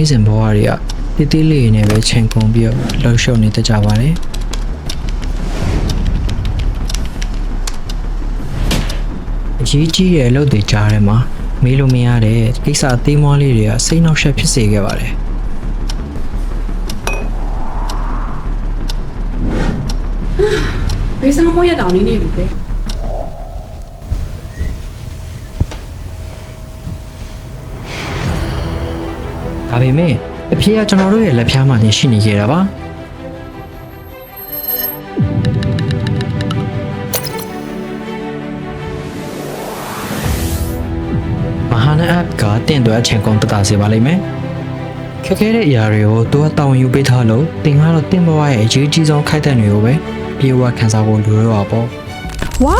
နေ့စဉ်ဘဝတွေကတိတိလေးနဲ့ပဲချိန်ကုန်ပြီးလှုပ်ရှုပ်နေတတ်ကြပါတယ်အရေးကြီးတဲ့အလုပ်တွေကြားထဲမှာမေးလို့မရတဲ့ကိစ္စအသေးမွှားလေးတွေကစိတ်နှောက်ယှက်ဖြစ်စေခဲ့ပါတယ်ဘယ်စမမိုးရတောင်နေနေပြီပဲဒါပေမဲ့အဖေကကျွန်တော်တို့ရဲ့လက်ဖျားမှနေရှိနေကြတာပါမဟာနာ app ကတင့်တော်အချိန်ကုန်တတာစေပါလိမ့်မယ်ခက်ခဲတဲ့အရာတွေကိုသူကတောင်းယူပေးထားလို့တင်ကတော့တင့်ဘဝရဲ့အရေးကြီးဆုံးခိုက်တဲ့တွေကိုပဲပြေဝခံစားဖို့လိုတော့ပါပေါ့ ဝါ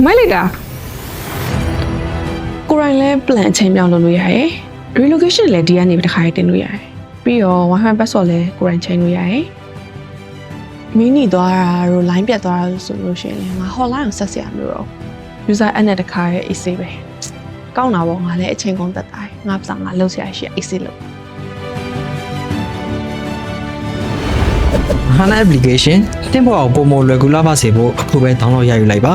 မိုက်လိုက်တာကိုရိုင်းလဲ plan အချိန်ပြောင်းလုပ်လို့ရတယ် relocation လည်းဒီကနေတစ်ခါတင်လို့ရတယ်ပြီးတော့ Wi-Fi password လည်းကိုရိုင်းချိန်လို့ရတယ်မင်းနီသွားတာတို့ line ပြတ်သွားတာဆိုလို့ရှိရင်ငါ hotline ကိုဆက်စရာမလိုတော့ user add နဲ့တစ်ခါရဲ့ AC ပဲကောင်းတာပေါ့ငါလည်းအချိန်ကုန်သက်တာငါပစားငါလှုပ်ရှားရှိ AC လို့ HANA application တင်ပေါ်အောင်ပုံမလွယ်ကူလာပါစေဖို့အခုပဲ download ရယူလိုက်ပါ